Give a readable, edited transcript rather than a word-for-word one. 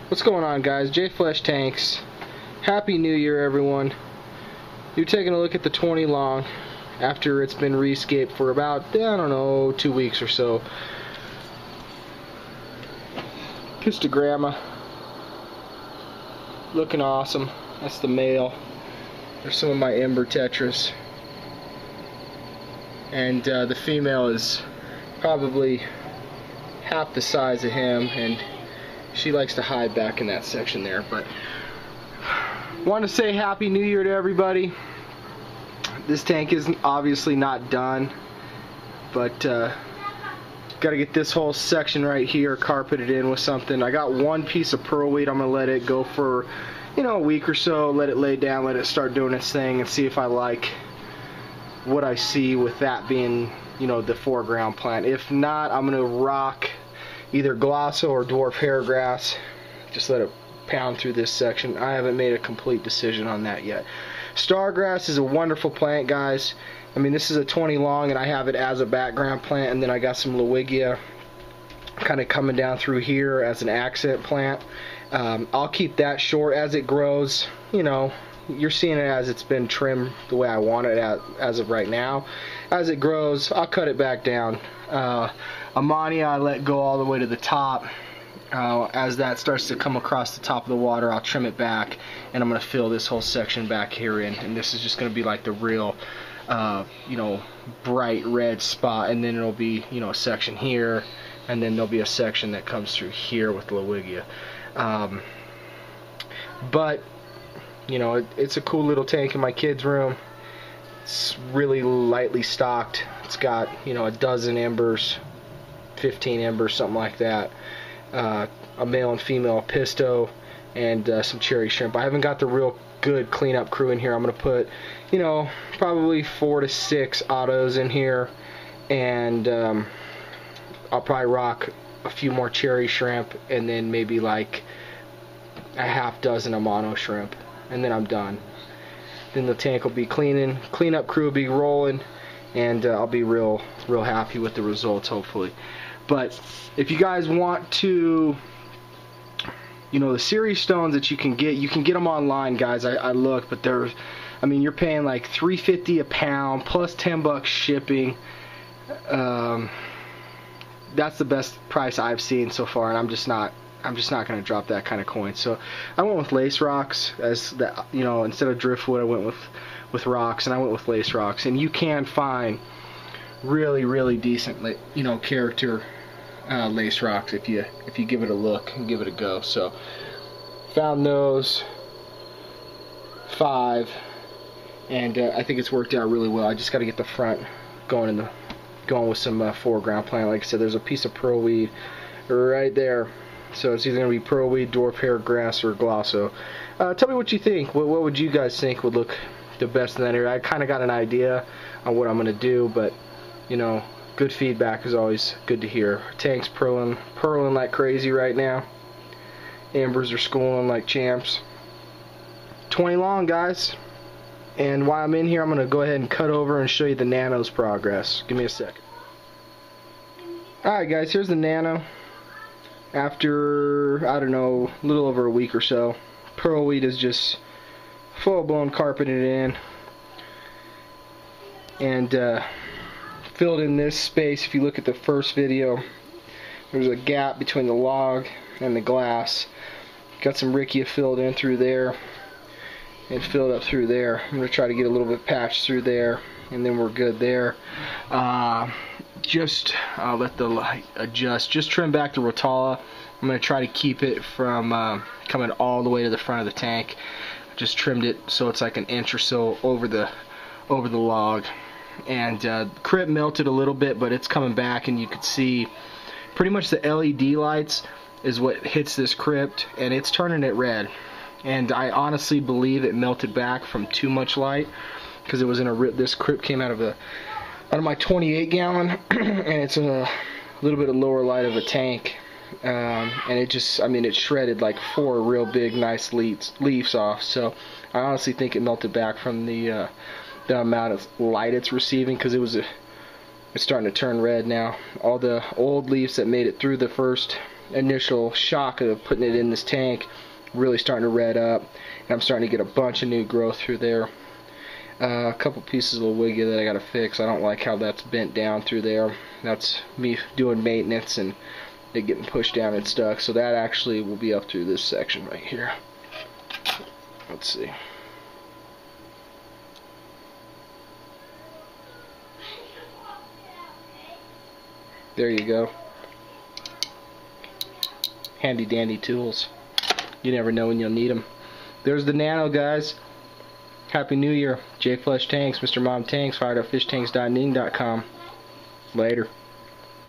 What's going on, guys? J Flesh Tanks. Happy New Year, everyone. You're taking a look at the 20 long after it's been rescaped for about, I don't know, 2 weeks or so. Pistogramma. Looking awesome. That's the male. There's some of my ember tetras. And the female is probably half the size of him, and she likes to hide back in that section there. But want to say Happy New Year to everybody. This tank is obviously not done, but got to get this whole section right here carpeted in with something. I got one piece of pearlweed. I'm gonna let it go for, you know, a week or so, let it lay down, let it start doing its thing, and see if I like what I see with that being, you know, the foreground plant. If not, I'm gonna rock either glosso or dwarf hairgrass. Just let it pound through this section. I haven't made a complete decision on that yet. Stargrass is a wonderful plant, guys. I mean, this is a 20 long, and I have it as a background plant, and then I got some Lowigia kind of coming down through here as an accent plant. I'll keep that short as it grows. You know, you're seeing it as it's been trimmed the way I want it as of right now. As it grows, I'll cut it back down. Ammonia, I let go all the way to the top. As that starts to come across the top of the water, I'll trim it back, and I'm going to fill this whole section back here in. And this is just going to be like the real, you know, bright red spot. And then it'll be, you know, a section here, and then there'll be a section that comes through here with Lowigia. But you know, it's a cool little tank in my kids' room. It's really lightly stocked. It's got, you know, a dozen embers, 15 embers, something like that. A male and female apisto, and some cherry shrimp. I haven't got the real good cleanup crew in here. I'm going to put, you know, probably 4 to 6 autos in here, and I'll probably rock a few more cherry shrimp, and then maybe like a half dozen of mono shrimp, and then I'm done. Then the tank will be cleaning, cleanup crew will be rolling, and I'll be real happy with the results, hopefully. But if you guys want to, you know, the series stones that you can get them online, guys. I looked, but they're, I mean, you're paying like $3.50 a pound plus $10 shipping. That's the best price I've seen so far, and I'm just not going to drop that kind of coin. So I went with lace rocks as that, you know, instead of driftwood I went with rocks, and I went with lace rocks. And you can find really decent, you know, character lace rocks if you give it a look and give it a go. So found those 5, and I think it's worked out really well. I just got to get the front going with some foreground plant. Like I said, there's a piece of pearlweed right there. So it's either going to be pearlweed, dwarf hairgrass, or glosso. Tell me what you think. What would you guys think would look the best in that area? I kind of got an idea on what I'm going to do, but, you know, good feedback is always good to hear. Tank's purling like crazy right now. Embers are schooling like champs. 20 long, guys. And while I'm in here, I'm going to go ahead and cut over and show you the nano's progress. Give me a second. Alright, guys, here's the nano. After, I don't know, a little over a week or so, pearlweed is just full-blown carpeted in, and filled in this space. If you look at the first video, there's a gap between the log and the glass. Got some rickia filled in through there and filled up through there. I'm going to try to get a little bit patched through there, and then we're good there. Just let the light adjust. Just trim back the rotala. I'm going to try to keep it from coming all the way to the front of the tank. Just trimmed it so it's like an inch or so over the log. And crypt melted a little bit, but it's coming back, and you could see pretty much the LED lights is what hits this crypt, and it's turning it red. And I honestly believe it melted back from too much light, because it was in a this crypt came out of my 28 gallon, and it's a little bit of lower light of a tank, and it just, I mean, it shredded like 4 real big nice leaves off. So I honestly think it melted back from the amount of light it's receiving, because it It's starting to turn red now. All the old leaves that made it through the first initial shock of putting it in this tank really starting to red up, and I'm starting to get a bunch of new growth through there. A couple pieces of wiggy that I gotta fix. I don't like how that's bent down through there. That's me doing maintenance and it getting pushed down and stuck, so that actually will be up through this section right here. Let's see. There you go. Handy dandy tools. You never know when you'll need them. There's the Nano, guys. Happy New Year. J Flush Tanks, Mr. Mom Tanks, firedoutfishtanks.ning.com. Later.